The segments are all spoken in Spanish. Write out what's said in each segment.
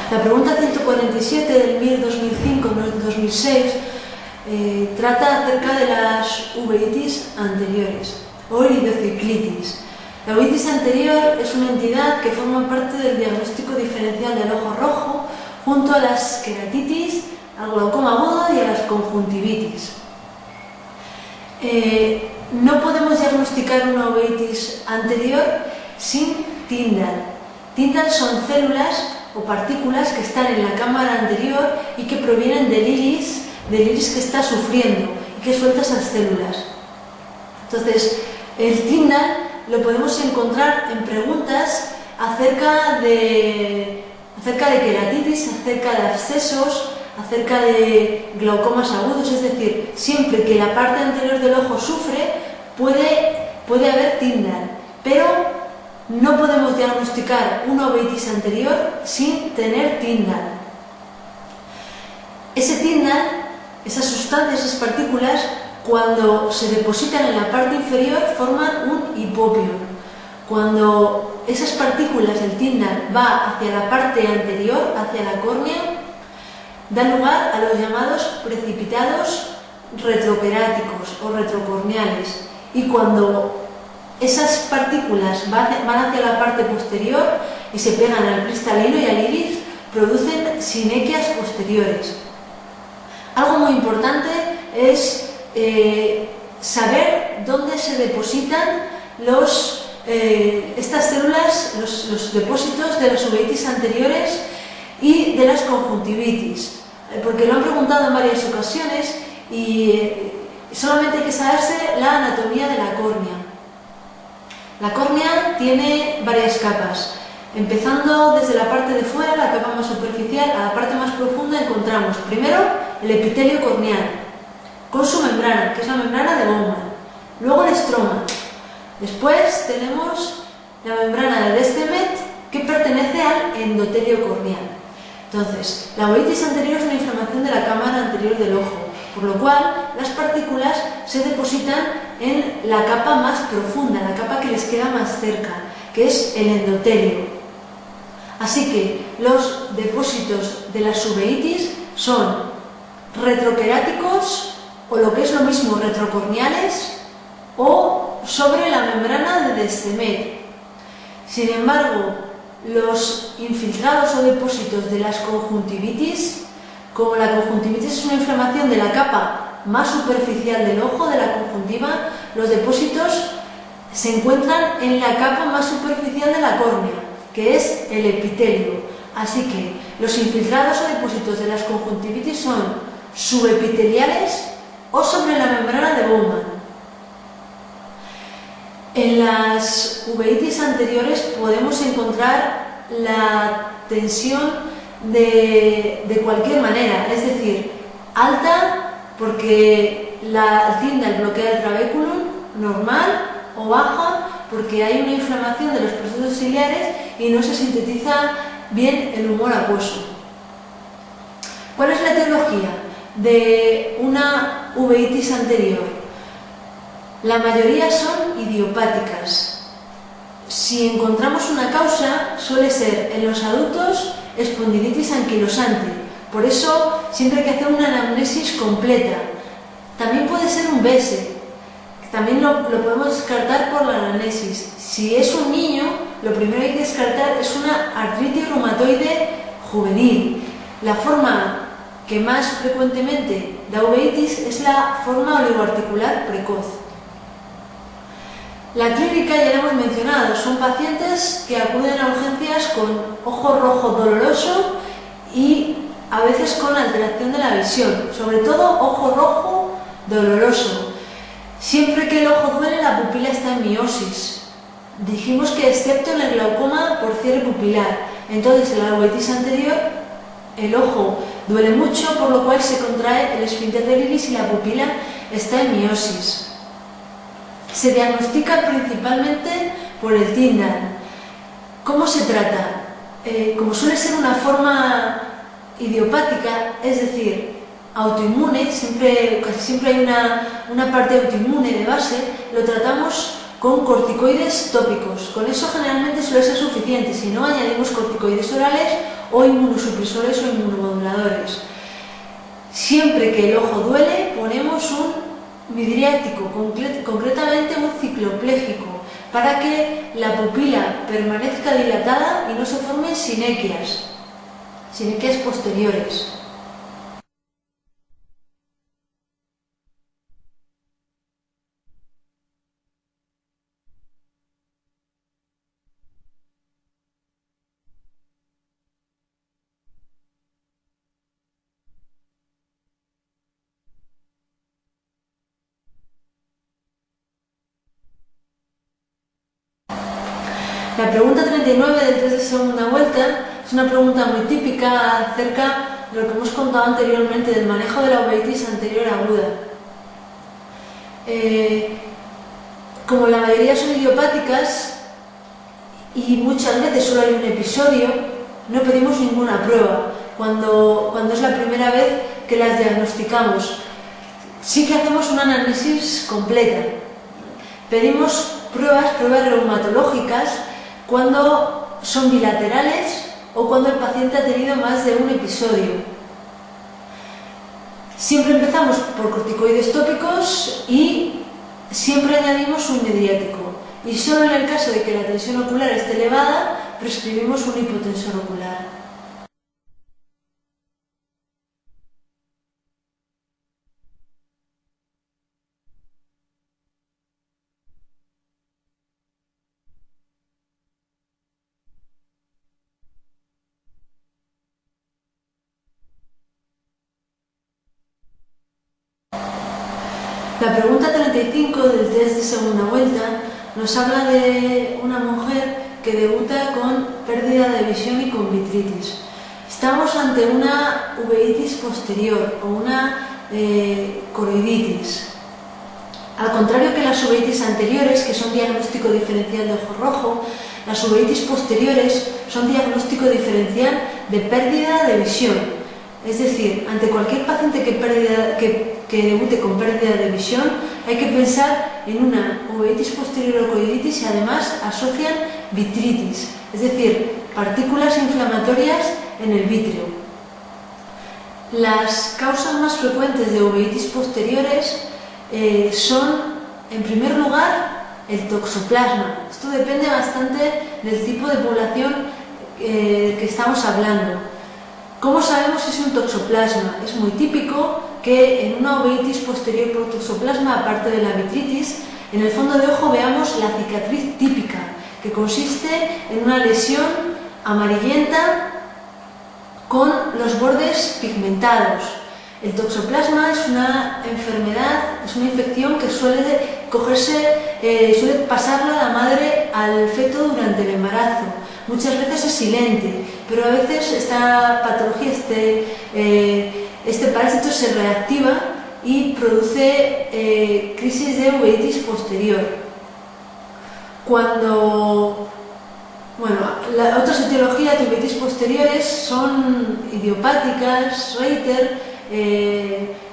La pregunta 147 del MIR 2005-2006 trata acerca de las uveitis anteriores o iridociclitis. La uveitis anterior es una entidad que forma parte del diagnóstico diferencial del ojo rojo junto a las queratitis, al glaucoma agudo y a las conjuntivitis. No podemos diagnosticar una uveitis anterior sin Tyndall. Tyndall son células o partículas que están en la cámara anterior y que provienen del iris que está sufriendo y que suelta esas células. Entonces, el Tyndall lo podemos encontrar en preguntas acerca de queratitis, acerca de abscesos, acerca de glaucomas agudos, es decir, siempre que la parte anterior del ojo sufre, puede haber Tyndall, pero no podemos diagnosticar una uveitis anterior sin tener Tyndall. Ese Tyndall, esas sustancias, esas partículas, cuando se depositan en la parte inferior, forman un hipopion. Cuando esas partículas del Tyndall va hacia la parte anterior, hacia la córnea, dan lugar a los llamados precipitados retroqueráticos o retrocorneales. Y cuando esas partículas van hacia la parte posterior y se pegan al cristalino y al iris, producen sinequias posteriores. Algo muy importante es saber dónde se depositan estas células, los depósitos de las uveitis anteriores y de las conjuntivitis, porque lo han preguntado en varias ocasiones y solamente hay que saberse la anatomía de la córnea. La córnea tiene varias capas. Empezando desde la parte de fuera, la capa más superficial, a la parte más profunda encontramos primero el epitelio corneal, con su membrana, que es la membrana de Bowman. Luego el estroma. Después tenemos la membrana de Descemet, que pertenece al endotelio corneal. Entonces, la uveitis anterior es una inflamación de la cámara anterior del ojo, por lo cual las partículas se depositan en la capa más profunda, la capa que les queda más cerca, que es el endotelio. Así que los depósitos de las uveitis son retroqueráticos, o lo que es lo mismo, retrocorneales, o sobre la membrana de Descemet. Sin embargo, los infiltrados o depósitos de las conjuntivitis, como la conjuntivitis es una inflamación de la capa más superficial del ojo, de la conjuntiva, los depósitos se encuentran en la capa más superficial de la córnea, que es el epitelio. Así que los infiltrados o depósitos de las conjuntivitis son subepiteliales o sobre la membrana de Bowman. En las uveitis anteriores podemos encontrar la tensión de cualquier manera, es decir, alta porque el Tyndall bloquea el trabéculum normal, o baja porque hay una inflamación de los procesos ciliares y no se sintetiza bien el humor acuoso. ¿Cuál es la etiología de una uveitis anterior? La mayoría son idiopáticas. Si encontramos una causa, suele ser en los adultos espondilitis anquilosante. Por eso siempre hay que hacer una anamnesis completa. También puede ser un BESE. También lo podemos descartar por la anamnesis. Si es un niño, lo primero que hay que descartar es una artritis reumatoide juvenil. La forma que más frecuentemente da uveitis es la forma oligoarticular precoz. La clínica ya la hemos mencionado, son pacientes que acuden a urgencias con ojo rojo doloroso y a veces con alteración de la visión, sobre todo ojo rojo doloroso. Siempre que el ojo duele, la pupila está en miosis. Dijimos que excepto en el glaucoma por cierre pupilar. Entonces en la uveitis anterior el ojo duele mucho, por lo cual se contrae el esfínter del iris y la pupila está en miosis. Se diagnostica principalmente por el Tyndall. ¿Cómo se trata? Como suele ser una forma idiopática, es decir, autoinmune, casi siempre hay una parte autoinmune de base, lo tratamos con corticoides tópicos. Con eso generalmente suele ser suficiente, si no añadimos corticoides orales o inmunosupresores o inmunomoduladores. Siempre que el ojo duele ponemos un midriático, concretamente un cicloplégico, para que la pupila permanezca dilatada y no se formen sinequias posteriores. La pregunta 39 del test de segunda vuelta es una pregunta muy típica acerca de lo que hemos contado anteriormente del manejo de la uveitis anterior aguda. Como la mayoría son idiopáticas y muchas veces solo hay un episodio, no pedimos ninguna prueba cuando es la primera vez que las diagnosticamos. Sí que hacemos una análisis completa. Pedimos pruebas reumatológicas cuando son bilaterales o cuando el paciente ha tenido más de un episodio. Siempre empezamos por corticoides tópicos y siempre añadimos un midriático. Y solo en el caso de que la tensión ocular esté elevada, prescribimos un hipotensor ocular. La pregunta 35 del test de segunda vuelta nos habla de una mujer que debuta con pérdida de visión y con vitritis. Estamos ante una uveitis posterior o una coroiditis. Al contrario que las uveitis anteriores, que son diagnóstico diferencial de ojo rojo, las uveitis posteriores son diagnóstico diferencial de pérdida de visión. Es decir, ante cualquier paciente que debute con pérdida de visión, hay que pensar en una uveitis posterior o coroiditis y además asocian vitritis, es decir, partículas inflamatorias en el vítreo. Las causas más frecuentes de uveitis posteriores son, en primer lugar, el toxoplasma. Esto depende bastante del tipo de población que estamos hablando. ¿Cómo sabemos si es un toxoplasma? Es muy típico que en una uveitis posterior por toxoplasma, aparte de la vitritis, en el fondo de ojo veamos la cicatriz típica, que consiste en una lesión amarillenta con los bordes pigmentados. El toxoplasma es una enfermedad, es una infección que suele pasarla la madre al feto durante el embarazo. Muchas veces es silente, pero a veces esta patología, este parásito se reactiva y produce crisis de uveitis posterior. La otras etiologías de uveitis posteriores son idiopáticas, Reiter,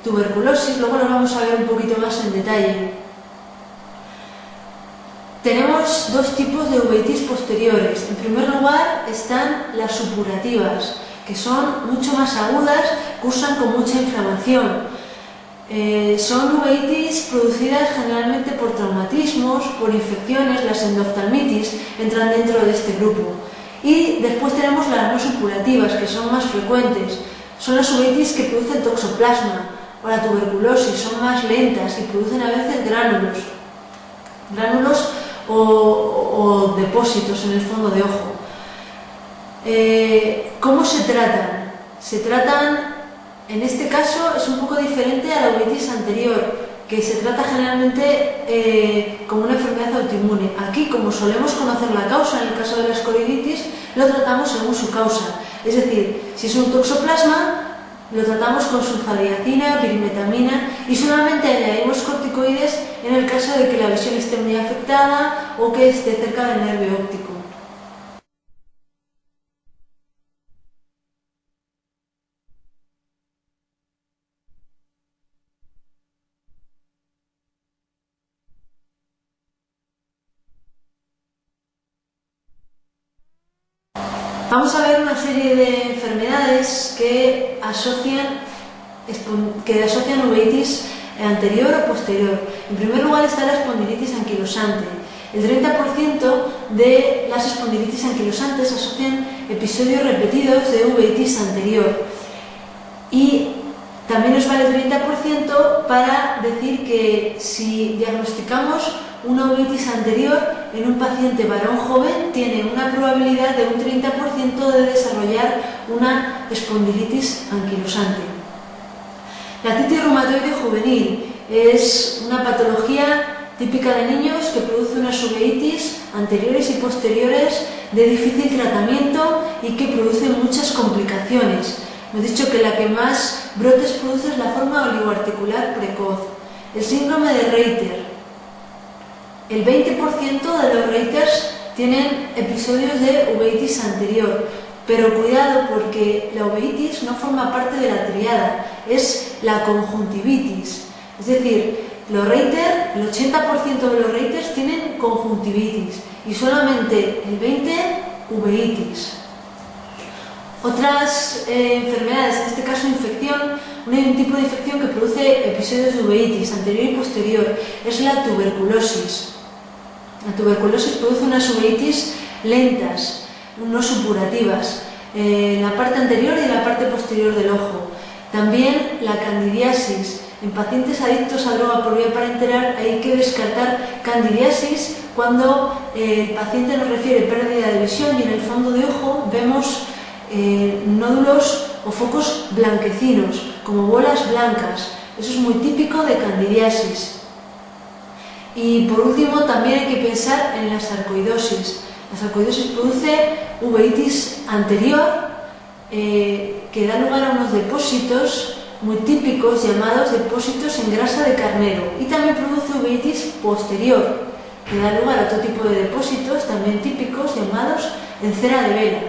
tuberculosis, luego lo vamos a ver un poquito más en detalle. Tenemos dos tipos de uveitis posteriores. En primer lugar están las supurativas, que son mucho más agudas, cursan con mucha inflamación. Son uveitis producidas generalmente por traumatismos, por infecciones, las endoftalmitis entran dentro de este grupo. Y después tenemos las no supurativas, que son más frecuentes. Son las uveitis que producen toxoplasma o la tuberculosis, son más lentas y producen a veces gránulos o depósitos en el fondo de ojo. ¿Cómo se tratan? Se tratan, en este caso, es un poco diferente a la uveitis anterior, que se trata generalmente como una enfermedad autoinmune. Aquí, como solemos conocer la causa, en el caso de la escoliditis, lo tratamos según su causa. Es decir, si es un toxoplasma, lo tratamos con sulfadiazina, pirimetamina y solamente añadimos corticoides en el caso de que la visión esté muy afectada o que esté cerca del nervio óptico. Vamos a ver una serie de enfermedades que asocian uveitis anterior o posterior. En primer lugar está la espondilitis anquilosante. El 30% de las espondilitis anquilosantes asocian episodios repetidos de uveitis anterior. Y también nos vale el 30% para decir que si diagnosticamos una uveitis anterior en un paciente varón joven, tiene una probabilidad de un 30% de desarrollar una espondilitis anquilosante. La artritis reumatoide juvenil es una patología típica de niños que produce unas uveitis anteriores y posteriores de difícil tratamiento y que produce muchas complicaciones. Hemos dicho que la que más brotes produce es la forma oligoarticular precoz. El síndrome de Reiter. El 20% de los Reiters tienen episodios de uveitis anterior, pero cuidado porque la uveitis no forma parte de la tríada, es la conjuntivitis. Es decir, los Reiter, el 80% de los Reiters tienen conjuntivitis y solamente el 20% uveitis. Otras enfermedades, en este caso infección, un tipo de infección que produce episodios de uveitis anterior y posterior, es la tuberculosis. La tuberculosis produce unas uveitis lentas, no supurativas, en la parte anterior y en la parte posterior del ojo. También la candidiasis. En pacientes adictos a droga por vía parenteral hay que descartar candidiasis cuando el paciente nos refiere pérdida de visión y en el fondo de ojo vemos nódulos o focos blanquecinos, como bolas blancas. Eso es muy típico de candidiasis. Y por último también hay que pensar en la sarcoidosis. La sarcoidosis produce uveitis anterior que da lugar a unos depósitos muy típicos llamados depósitos en grasa de carnero y también produce uveitis posterior que da lugar a otro tipo de depósitos también típicos llamados en cera de vela.